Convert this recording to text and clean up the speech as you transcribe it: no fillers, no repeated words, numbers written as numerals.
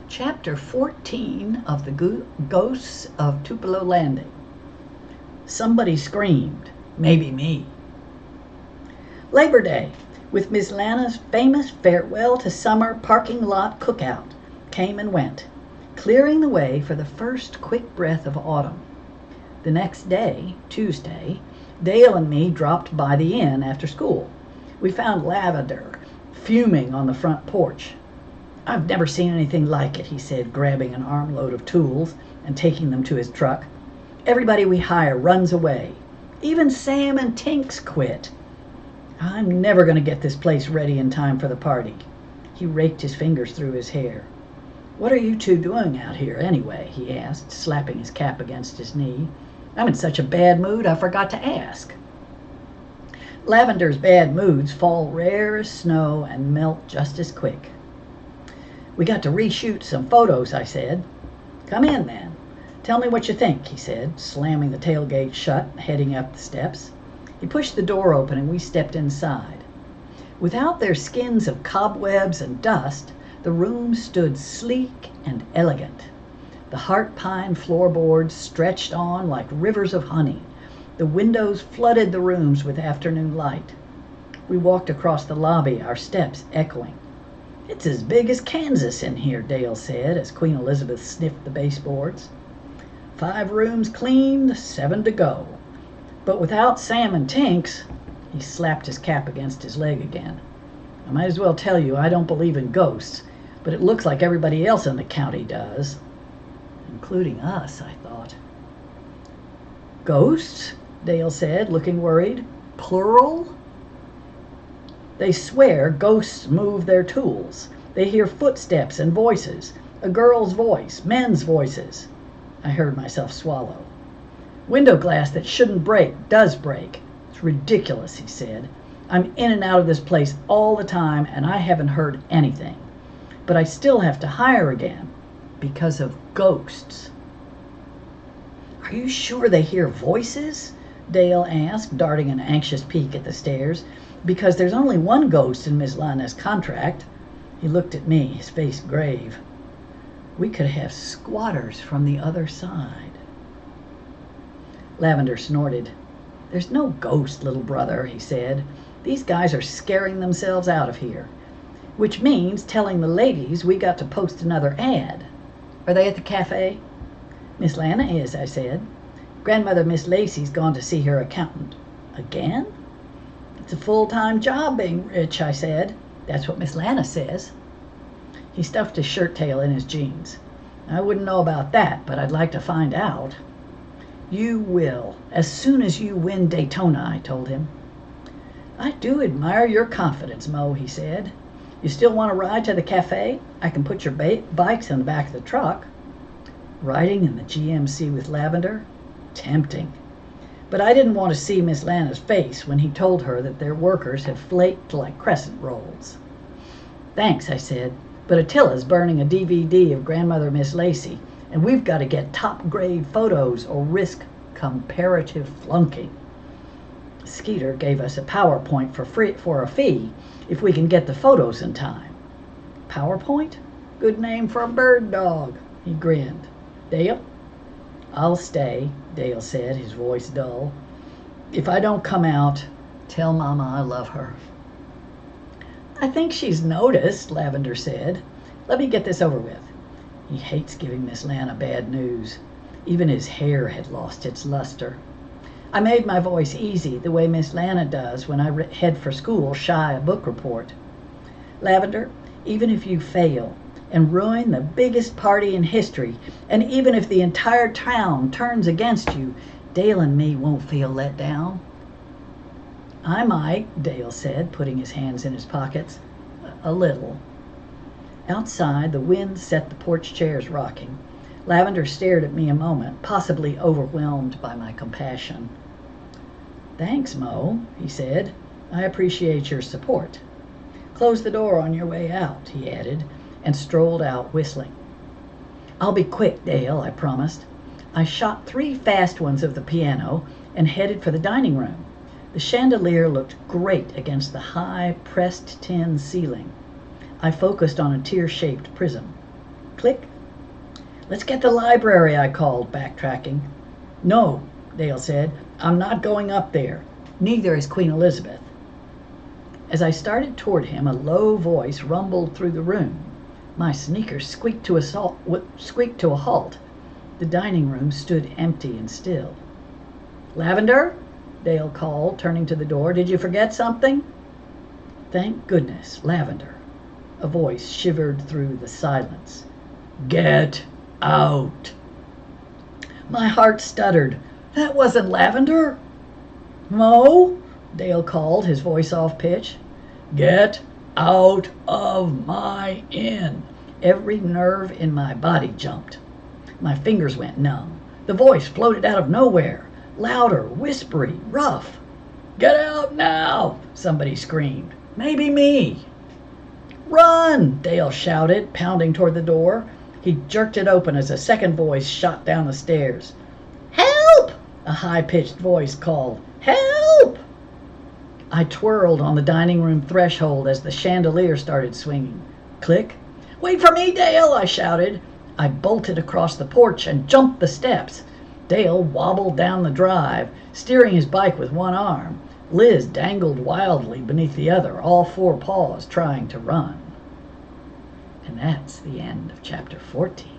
Chapter 14 of the Ghosts of Tupelo Landing. Somebody screamed, maybe me. Labor Day, with Miss Lana's famous farewell to summer parking lot cookout, came and went, clearing the way for the first quick breath of autumn. The next day, Tuesday, Dale and me dropped by the inn after school. We found Lavender fuming on the front porch. "I've never seen anything like it," he said, grabbing an armload of tools and taking them to his truck. "Everybody we hire runs away. Even Sam and Tinks quit. I'm never going to get this place ready in time for the party." He raked his fingers through his hair. "What are you two doing out here anyway?" he asked, slapping his cap against his knee. "I'm in such a bad mood I forgot to ask." Lavender's bad moods fall rare as snow and melt just as quick. "We got to reshoot some photos," I said. "Come in then. Tell me what you think," he said, slamming the tailgate shut, heading up the steps. He pushed the door open and we stepped inside. Without their skins of cobwebs and dust, the room stood sleek and elegant. The heart pine floorboards stretched on like rivers of honey. The windows flooded the rooms with afternoon light. We walked across the lobby, our steps echoing. "It's as big as Kansas in here," Dale said as Queen Elizabeth sniffed the baseboards. 5 rooms cleaned, 7 to go. But without Sam and Tinks," he slapped his cap against his leg again. "I might as well tell you I don't believe in ghosts, but it looks like everybody else in the county does." Including us, I thought. "Ghosts?" Dale said, looking worried. "Plural?" "They swear ghosts move their tools. They hear footsteps and voices, a girl's voice, men's voices." I heard myself swallow. "Window glass that shouldn't break does break. It's ridiculous," he said. "I'm in and out of this place all the time and I haven't heard anything. But I still have to hire again because of ghosts." "Are you sure they hear voices?" Dale asked, darting an anxious peek at the stairs. "Because there's only one ghost in Miss Lana's contract." He looked at me, his face grave. "We could have squatters from the other side." Lavender snorted. "There's no ghost, little brother," he said. "These guys are scaring themselves out of here. Which means telling the ladies we got to post another ad. Are they at the cafe?" "Miss Lana is," I said. "Grandmother Miss Lacey's gone to see her accountant." "Again?" "It's a full-time job being rich," I said. "That's what Miss Lana says." He stuffed his shirt tail in his jeans. "I wouldn't know about that, but I'd like to find out." "You will, as soon as you win Daytona," I told him. "I do admire your confidence, Mo," he said. "You still want to ride to the cafe? I can put your bikes in the back of the truck." Riding in the GMC with Lavender? Tempting. But I didn't want to see Miss Lana's face when he told her that their workers have flaked like crescent rolls. "Thanks," I said, "but Attila's burning a DVD of Grandmother Miss Lacey, and we've got to get top-grade photos or risk comparative flunking. Skeeter gave us a PowerPoint for a fee if we can get the photos in time." "PowerPoint? Good name for a bird dog," he grinned. "Dale?" "I'll stay," Dale said, his voice dull. "If I don't come out, tell Mama I love her." "I think she's noticed," Lavender said. "Let me get this over with." He hates giving Miss Lana bad news. Even his hair had lost its luster. I made my voice easy, the way Miss Lana does when I head for school shy a book report. "Lavender, even if you fail and ruin the biggest party in history, and even if the entire town turns against you, Dale and me won't feel let down." "I might," Dale said, putting his hands in his pockets. "A little." Outside, the wind set the porch chairs rocking. Lavender stared at me a moment, possibly overwhelmed by my compassion. "Thanks, Mo," he said. "I appreciate your support. Close the door on your way out," he added, and strolled out whistling. "I'll be quick, Dale," I promised. I shot 3 fast ones of the piano and headed for the dining room. The chandelier looked great against the high, pressed tin ceiling. I focused on a tear-shaped prism. Click. "Let's get the library," I called, backtracking. "No," Dale said. "I'm not going up there. Neither is Queen Elizabeth." As I started toward him, a low voice rumbled through the room. My sneakers squeaked to a halt. The dining room stood empty and still. "Lavender?" Dale called, turning to the door. "Did you forget something?" Thank goodness, Lavender. A voice shivered through the silence. "Get out." My heart stuttered. That wasn't Lavender. "Mo?" Dale called, his voice off pitch. "Get out of my inn." Every nerve in my body jumped. My fingers went numb. The voice floated out of nowhere, louder, whispery, rough. "Get out now!" somebody screamed. Maybe me. "Run!" Dale shouted, pounding toward the door. He jerked it open as a second voice shot down the stairs. "Help!" a high-pitched voice called. "Help!" I twirled on the dining room threshold as the chandelier started swinging. Click. "Wait for me, Dale!" I shouted. I bolted across the porch and jumped the steps. Dale wobbled down the drive, steering his bike with one arm. Liz dangled wildly beneath the other, all four paws trying to run. And that's the end of chapter 14.